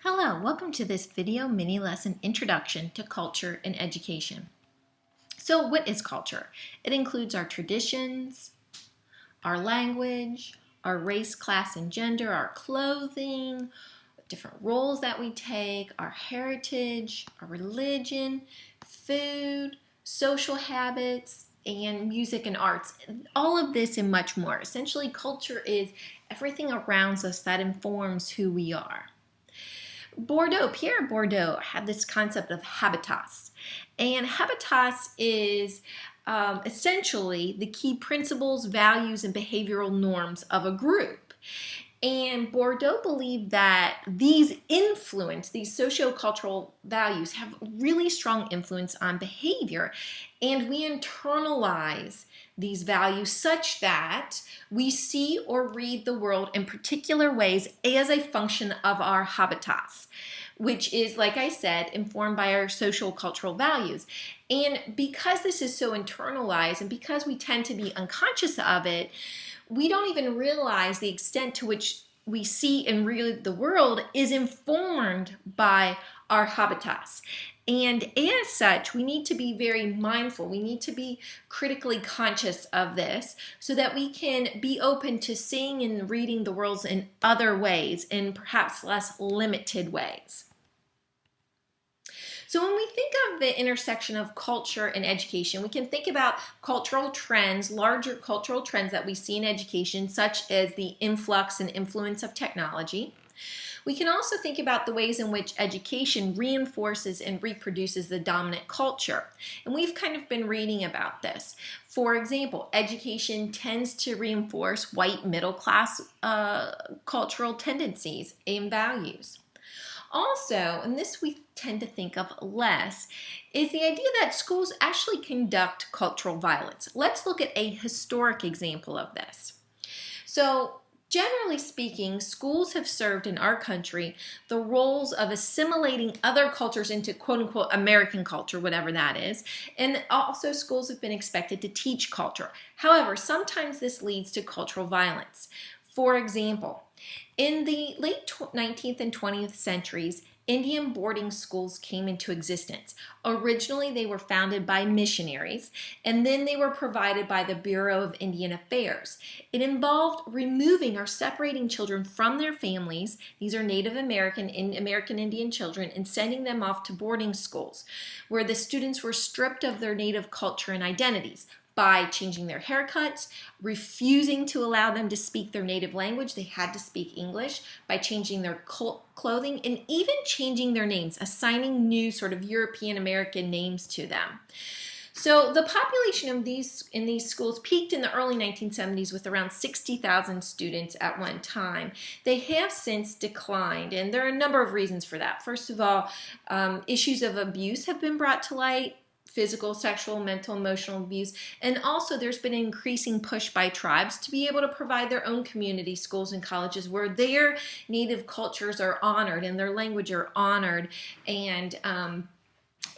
Hello, welcome to this video mini lesson introduction to culture and education. So what is culture? It includes our traditions, our language, our race, class, and gender, our clothing, different roles that we take, our heritage, our religion, food, social habits, and music and arts. All of this and much more. Essentially, culture is everything around us that informs who we are. Pierre Bourdieu had this concept of habitus. And habitus is essentially the key principles, values, and behavioral norms of a group. And Bourdieu believed that these sociocultural values have really strong influence on behavior, and we internalize these values such that we see or read the world in particular ways as a function of our habitus, which is, like I said, informed by our social cultural values. And because this is so internalized and because we tend to be unconscious of it, we don't even realize the extent to which we see and read the world is informed by our habitus. And as such, we need to be very mindful. We need to be critically conscious of this so that we can be open to seeing and reading the world in other ways, in perhaps less limited ways. So when we think of the intersection of culture and education, we can think about cultural trends, larger cultural trends that we see in education, such as the influx and influence of technology. We can also think about the ways in which education reinforces and reproduces the dominant culture. And we've kind of been reading about this. For example, education tends to reinforce white middle class cultural tendencies and values. Also, and this we tend to think of less, is the idea that schools actually conduct cultural violence. Let's look at a historic example of this. So, generally speaking, schools have served in our country the roles of assimilating other cultures into quote-unquote American culture, whatever that is, and also schools have been expected to teach culture. However, sometimes this leads to cultural violence. For example, in the late 19th and 20th centuries, Indian boarding schools came into existence. Originally, they were founded by missionaries, and then they were provided by the Bureau of Indian Affairs. It involved removing or separating children from their families, these are Native American Indian children, and sending them off to boarding schools, where the students were stripped of their native culture and identities by changing their haircuts, refusing to allow them to speak their native language, they had to speak English, by changing their clothing, and even changing their names, assigning new sort of European American names to them. So the population of in these schools peaked in the early 1970s with around 60,000 students at one time. They have since declined, and there are a number of reasons for that. First of all, issues of abuse have been brought to light, physical, sexual, mental, emotional abuse, and also there's been an increasing push by tribes to be able to provide their own community schools and colleges where their native cultures are honored and their language are honored and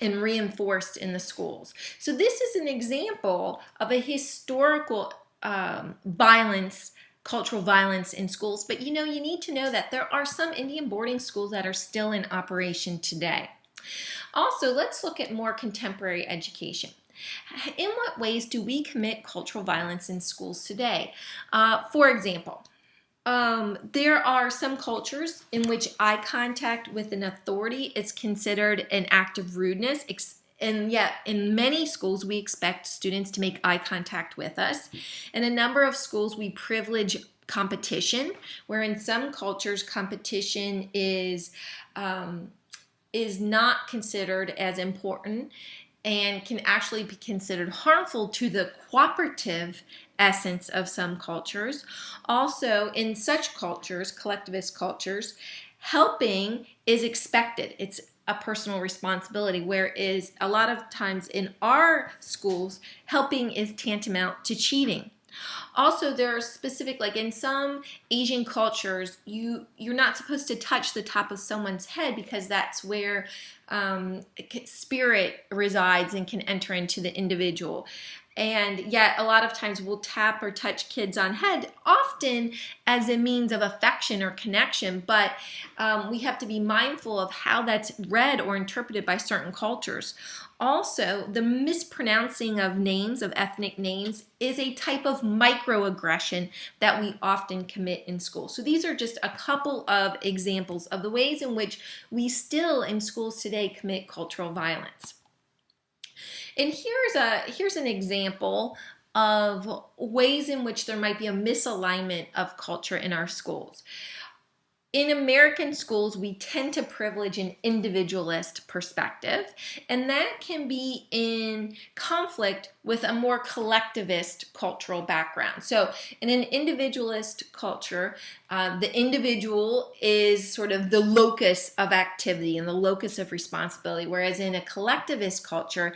reinforced in the schools. So this is an example of a historical cultural violence in schools, but you need to know that there are some Indian boarding schools that are still in operation today. Also, let's look at more contemporary education. In what ways do we commit cultural violence in schools today? For example, there are some cultures in which eye contact with an authority is considered an act of rudeness, and yet in many schools we expect students to make eye contact with us. In a number of schools we privilege competition, where in some cultures competition is not considered as important and can actually be considered harmful to the cooperative essence of some cultures. Also, in such cultures, collectivist cultures, helping is expected. It's a personal responsibility, whereas a lot of times in our schools, helping is tantamount to cheating. Also, there are specific, like in some Asian cultures, you're not supposed to touch the top of someone's head because that's where spirit resides and can enter into the individual. And yet a lot of times we'll tap or touch kids on head, often as a means of affection or connection, but we have to be mindful of how that's read or interpreted by certain cultures. Also, the mispronouncing of names, of ethnic names, is a type of microaggression that we often commit in school. So these are just a couple of examples of the ways in which we still in schools today commit cultural violence. And here's an example of ways in which there might be a misalignment of culture in our schools. In American schools, we tend to privilege an individualist perspective, and that can be in conflict with a more collectivist cultural background. So in an individualist culture, the individual is sort of the locus of activity and the locus of responsibility, whereas in a collectivist culture,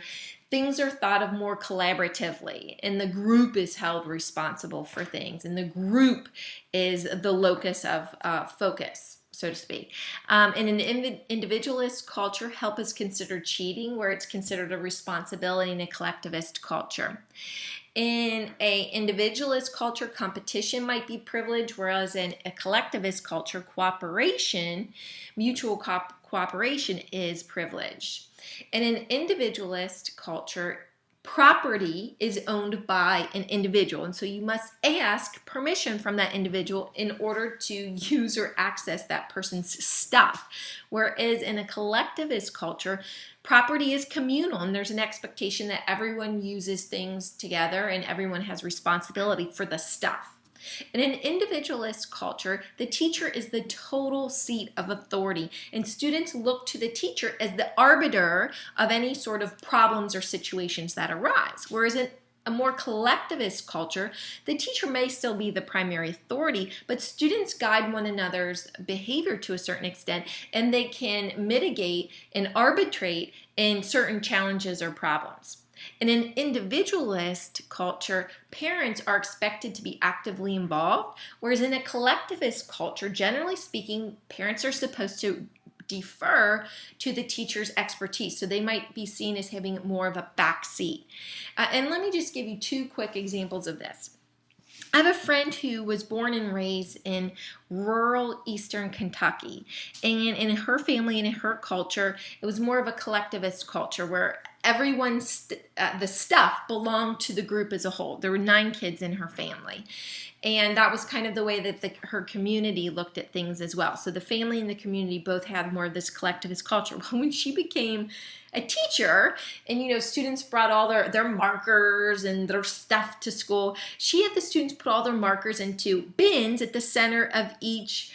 things are thought of more collaboratively, and the group is held responsible for things, and the group is the locus of focus, so to speak. In an individualist culture, help is considered cheating, where it's considered a responsibility in a collectivist culture. In an individualist culture, competition might be privilege, whereas in a collectivist culture, cooperation, mutual cooperation is privilege. In an individualist culture, property is owned by an individual, and so you must ask permission from that individual in order to use or access that person's stuff. Whereas in a collectivist culture, property is communal, and there's an expectation that everyone uses things together and everyone has responsibility for the stuff. In an individualist culture, the teacher is the total seat of authority, and students look to the teacher as the arbiter of any sort of problems or situations that arise. Whereas in a more collectivist culture, the teacher may still be the primary authority, but students guide one another's behavior to a certain extent, and they can mitigate and arbitrate in certain challenges or problems. In an individualist culture, parents are expected to be actively involved, whereas in a collectivist culture, generally speaking, parents are supposed to defer to the teacher's expertise. So they might be seen as having more of a back seat. And let me just give you two quick examples of this. I have a friend who was born and raised in rural eastern Kentucky, and in her family and in her culture, it was more of a collectivist culture where everyone's the stuff belonged to the group as a whole. There were 9 kids in her family, and that was kind of the way that her community looked at things as well. So the family and the community both had more of this collectivist culture. But when she became a teacher, and students brought all their markers and their stuff to school, she had the students put all their markers into bins at the center of each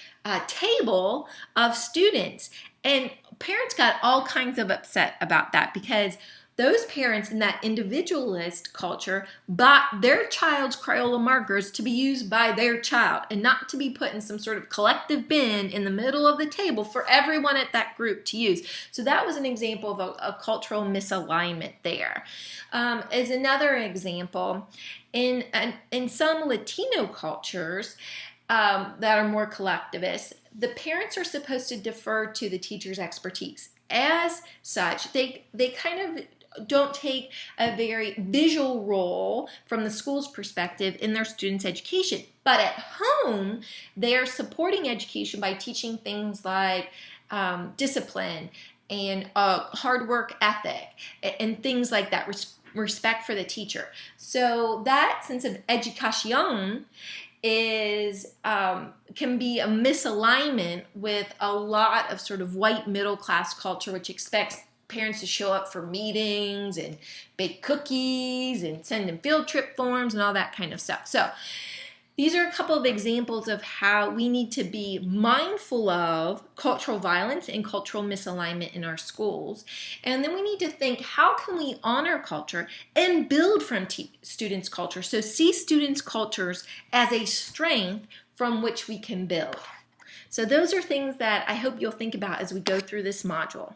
table of students. And parents got all kinds of upset about that, because those parents in that individualist culture bought their child's Crayola markers to be used by their child and not to be put in some sort of collective bin in the middle of the table for everyone at that group to use. So that was an example of a cultural misalignment there. As another example, in some Latino cultures that are more collectivist, the parents are supposed to defer to the teacher's expertise. As such, they kind of don't take a very visual role from the school's perspective in their students' education. But at home, they are supporting education by teaching things like discipline and hard work ethic and things like that, respect for the teacher. So that sense of education can be a misalignment with a lot of sort of white middle class culture, which expects parents to show up for meetings and bake cookies and send them field trip forms and all that kind of stuff. So these are a couple of examples of how we need to be mindful of cultural violence and cultural misalignment in our schools. And then we need to think, how can we honor culture and build from students' culture? So see students' cultures as a strength from which we can build. So those are things that I hope you'll think about as we go through this module.